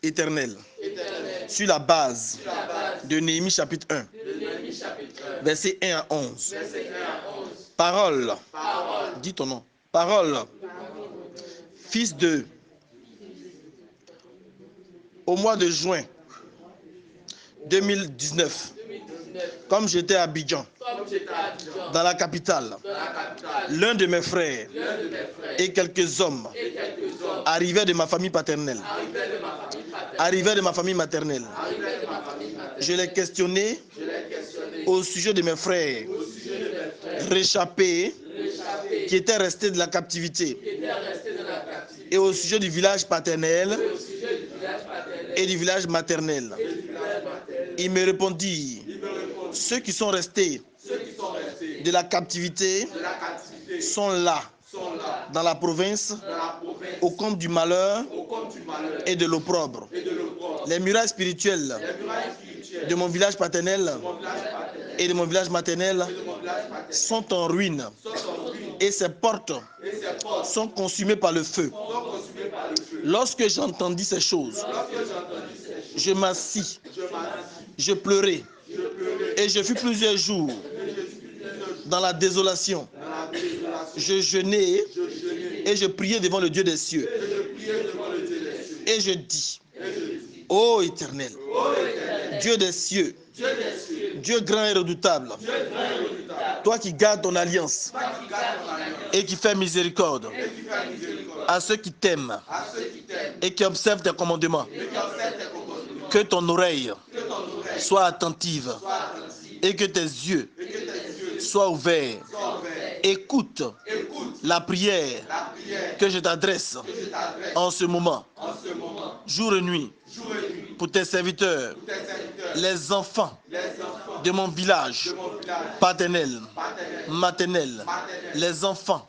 Éternel, sur la base de Néhémie chapitre 1, versets 1 à 11. Parole, dis ton nom. Parole, fils de, au mois de juin 2019, comme j'étais à Abidjan, dans la capitale, l'un de mes frères et quelques hommes arrivaient de ma famille paternelle, arrivaient de ma famille maternelle. Je les questionnais au sujet de mes frères réchappés qui étaient restés de la captivité et au sujet du village paternel et du village maternel. Il me répondit, ceux qui sont restés de la captivité sont là, dans la province, au compte du malheur et de l'opprobre. Les murailles spirituelles de mon village paternel et de mon village maternel sont en ruine et ses portes sont consumées par le feu. Lorsque j'entendis ces choses, je m'assis, je pleurais et je fus plusieurs jours dans la désolation. Je jeûnais et je priais devant le Dieu des cieux. Et je dis, ô Éternel, Dieu des cieux, Dieu grand et redoutable, toi qui gardes ton alliance et qui fais miséricorde à ceux qui t'aiment et qui observent tes commandements, que ton oreille soit attentive et que tes yeux soient ouverts. Écoute la prière que je t'adresse en ce moment, jour et nuit, pour tes serviteurs, les enfants de mon village paternel, maternel, les enfants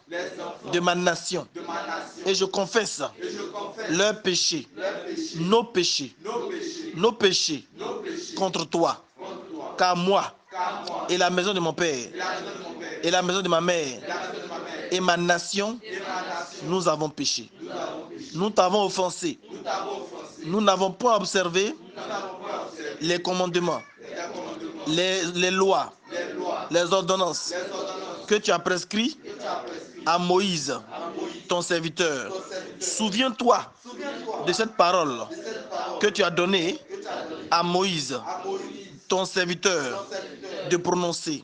de ma nation. Et je confesse leurs péchés, nos péchés contre toi. Car moi et la maison de mon père et la maison de ma mère et ma nation, nous avons péché. Nous t'avons offensé. Nous n'avons pas observé les commandements, les lois, les ordonnances que tu as prescrites à Moïse, ton serviteur. Souviens-toi de cette parole que tu as donnée à Moïse, ton serviteur, de prononcer.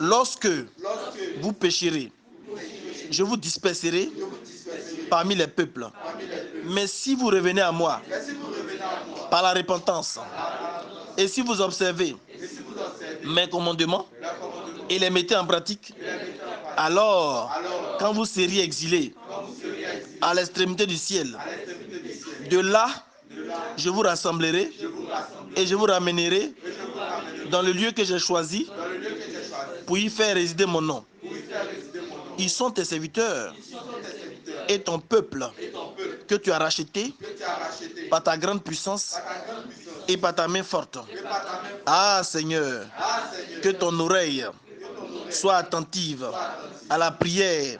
Lorsque vous pécherez, je vous disperserai parmi les peuples. Mais si vous revenez à moi par la repentance, et si vous observez mes commandements et les mettez en pratique, alors, quand vous seriez exilés à l'extrémité du ciel, de là, je vous rassemblerai et je vous ramènerai dans le lieu que j'ai choisi pour y faire résider mon nom. Ils sont tes serviteurs et ton peuple que tu as racheté par ta grande puissance et par ta main forte. Ah Seigneur, que ton oreille soit attentive à la prière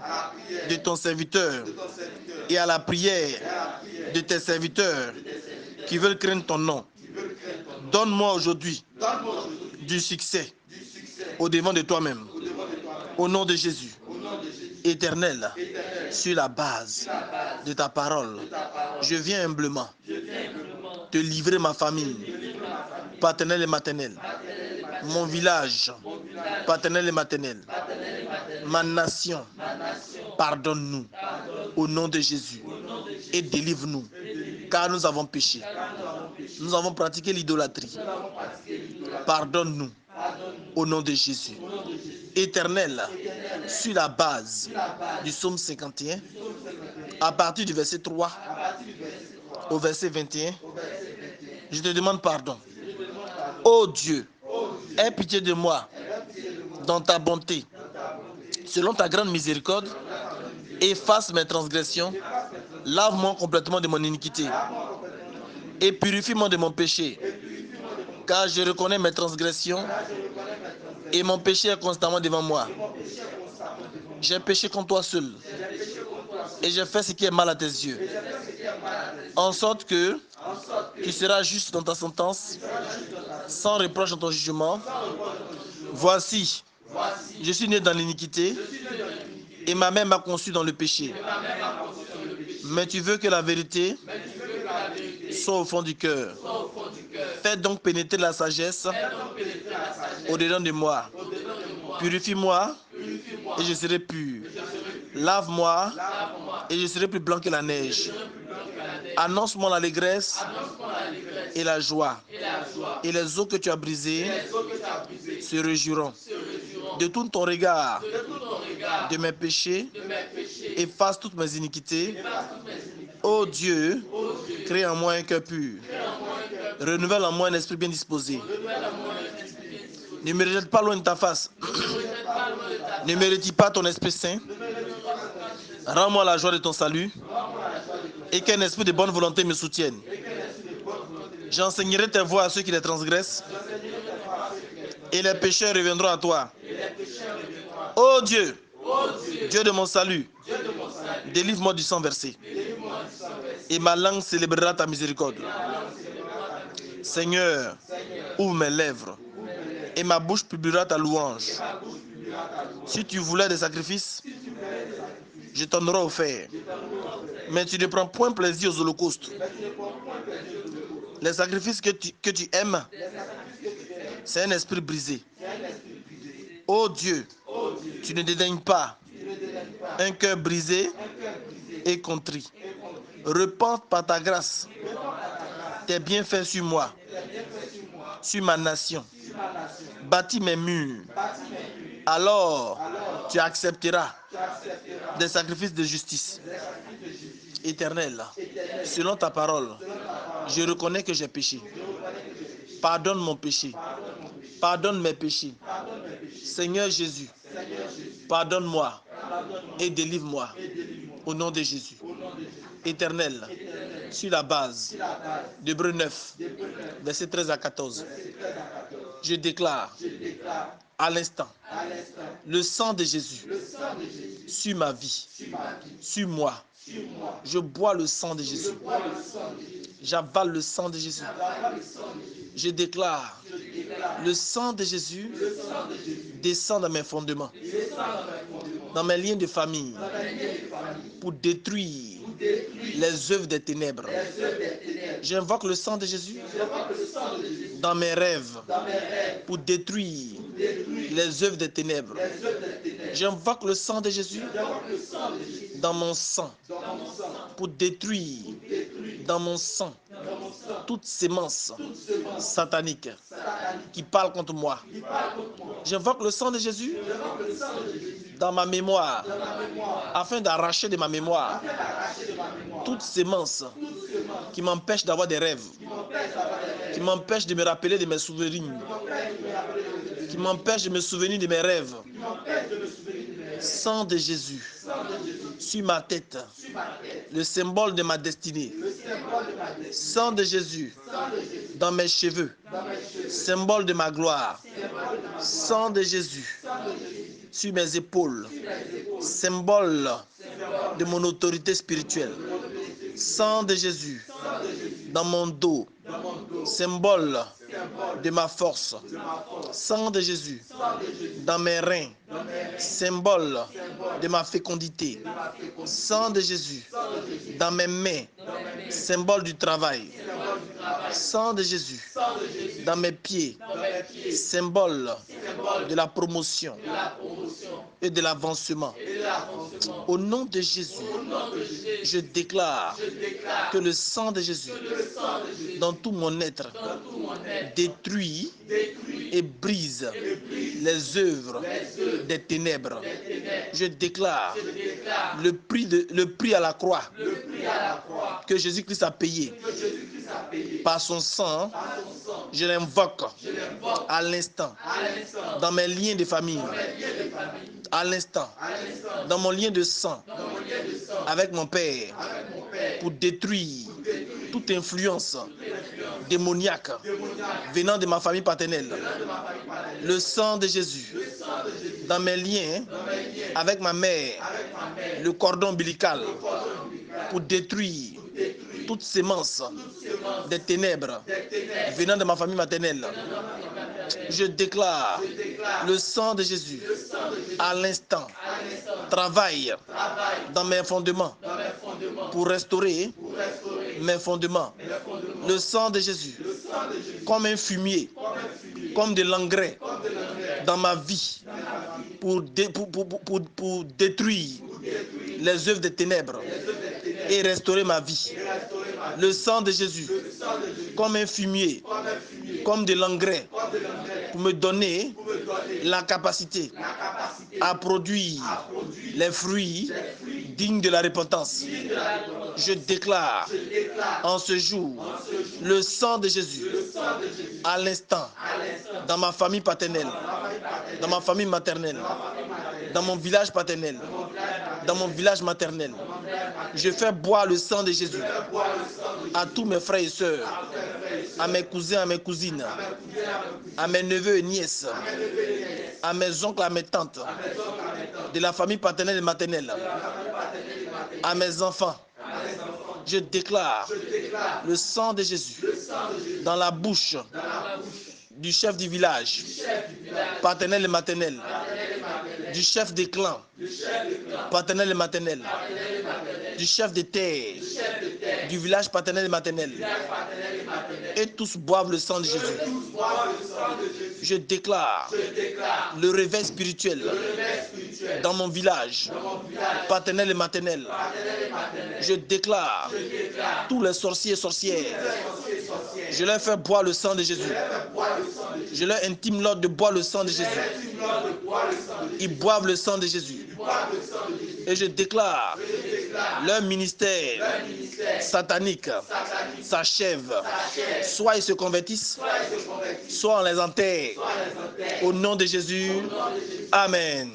de ton serviteur et à la prière de tes serviteurs qui veulent craindre ton nom. Donne-moi aujourd'hui du succès au devant de toi-même. Au nom de Jésus, Éternel, sur la base de ta parole, je viens humblement te livrer ma famille, paternelle et maternelle, mon village, paternel et maternel, ma nation. Pardonne-nous au nom de Jésus et délivre-nous, car nous avons péché. Nous avons pratiqué l'idolâtrie. Pardonne-nous au nom de Jésus. Éternel, sur la base du psaume 51, à partir du verset 3 au verset 21, je te demande pardon. Ô Dieu, aie pitié de moi dans ta bonté. Selon ta grande miséricorde, efface mes transgressions, lave-moi complètement de mon iniquité et purifie-moi de mon péché, car je reconnais mes transgressions et mon péché est constamment devant moi. J'ai péché contre toi seul. Et j'ai fait ce qui est mal à tes yeux. En sorte que tu seras juste dans ta sentence, sans reproche dans ton jugement. Voici, je suis né dans l'iniquité et ma mère m'a conçu dans le péché. Mais tu veux que la vérité soit au fond du cœur. Fais donc pénétrer la sagesse au-dedans de moi. Purifie-moi et je serai pur. Lave-moi et je serai plus blanc que la neige. Annonce-moi l'allégresse et la joie. Et les eaux que tu as brisées se réjouiront. Détourne ton regard de mes péchés, efface toutes mes iniquités. Ô Dieu, crée en moi un cœur pur. Renouvelle en moi un esprit bien disposé. Ne me rejette pas loin de ta face. Ne me retire pas ton Esprit Saint. Rends-moi la joie de ton salut et qu'un esprit de bonne volonté me soutienne. J'enseignerai tes voies à ceux qui les transgressent et les pécheurs reviendront à toi. Ô Dieu, Dieu de mon salut, délivre-moi du sang versé et ma langue célébrera ta miséricorde. Seigneur, ouvre mes lèvres et ma bouche publiera ta louange. Si tu voulais des sacrifices, je t'en aurais offert. Mais tu ne prends point plaisir aux holocaustes. Les sacrifices que tu aimes, c'est un esprit brisé. Ô Dieu, tu ne dédaignes pas un cœur brisé et contrit. Repens par ta grâce tes bienfaits sur moi, sur ma nation. Bâtis mes murs. Alors, tu accepteras des sacrifices de justice. Éternel, selon ta parole, je reconnais que j'ai péché. Pardonne mon péché. Pardonne mes péchés. Seigneur Jésus, pardonne-moi et délivre-moi au nom de Jésus. Éternel, sur la base d'Hébreux 9, versets 13 à 14, je déclare à l'instant le sang de Jésus sur ma vie, sur moi. Je bois le sang de Jésus. J'avale le sang de Jésus. Je déclare le sang de Jésus descend dans mes fondements, dans mes liens de famille, pour détruire les œuvres des ténèbres. J'invoque le sang de Jésus dans mes rêves pour détruire les œuvres des ténèbres. J'invoque le sang de Jésus dans mon sang pour détruire dans mon sang toute sémence satanique qui parle contre moi. J'invoque le sang de Jésus dans ma mémoire afin d'arracher de ma mémoire toute sémence qui m'empêche d'avoir des rêves, qui m'empêche de me rappeler de mes souvenirs, qui m'empêche de me souvenir de mes rêves. Sang de Jésus sur ma tête, le symbole de ma destinée. Sang de Jésus dans mes cheveux, symbole de ma gloire. Sang de Jésus sur mes épaules, symbole de mon autorité spirituelle. Sang de Jésus dans mon dos, symbole de ma force. Sang de Jésus dans mes reins, symbole de ma fécondité. Sang de Jésus dans mes mains, symbole du travail. Sang de Jésus dans mes pieds, symbole de la promotion et de l'avancement. Au nom de Jésus, je déclare que le sang de Jésus dans tout mon être détruit et brise les œuvres des ténèbres. Je déclare le prix à la croix que Jésus-Christ a payé. Par son sang, je l'invoque à l'instant dans mes liens de famille, à l'instant dans mon lien de sang avec mon Père pour détruire toute influence démoniaque venant de ma famille paternelle. Le sang de Jésus dans mes liens avec ma mère, le cordon ombilical, pour détruire toute sémence des ténèbres venant de ma famille maternelle. Je déclare le sang de Jésus à l'instant travaille dans mes fondements pour restaurer mes fondements. Le sang de Jésus, comme un fumier, comme de l'engrais dans ma vie pour détruire les œuvres des ténèbres et restaurer ma vie. Le sang de Jésus, comme un fumier, comme de l'engrais, pour me donner la capacité à produire les fruits dignes de la repentance. Je déclare en ce jour le sang de Jésus à l'instant dans ma famille paternelle, dans ma famille maternelle, dans mon village paternel, dans mon village maternel. Je fais boire le sang de Jésus à tous mes frères et sœurs, à mes cousins, à mes cousines, à mes neveux et nièces, à mes oncles, à mes tantes, de la famille paternelle et maternelle, à mes enfants. Je déclare le sang de Jésus dans la bouche du chef du village, paternel et maternel, du chef des clans, paternel et maternel, du chef des terres, du village paternel et maternel. Et tous boivent le sang de Jésus. Je déclare le réveil spirituel dans mon village, paternel et maternel. Je déclare tous les sorciers et sorcières. Je leur fais boire le sang de Jésus. Je leur intime l'ordre de boire le sang de Jésus. Ils boivent le sang de Jésus. Et je déclare leur ministère satanique s'achève. Soit ils se convertissent, soit on les enterre. Au nom de Jésus, Amen.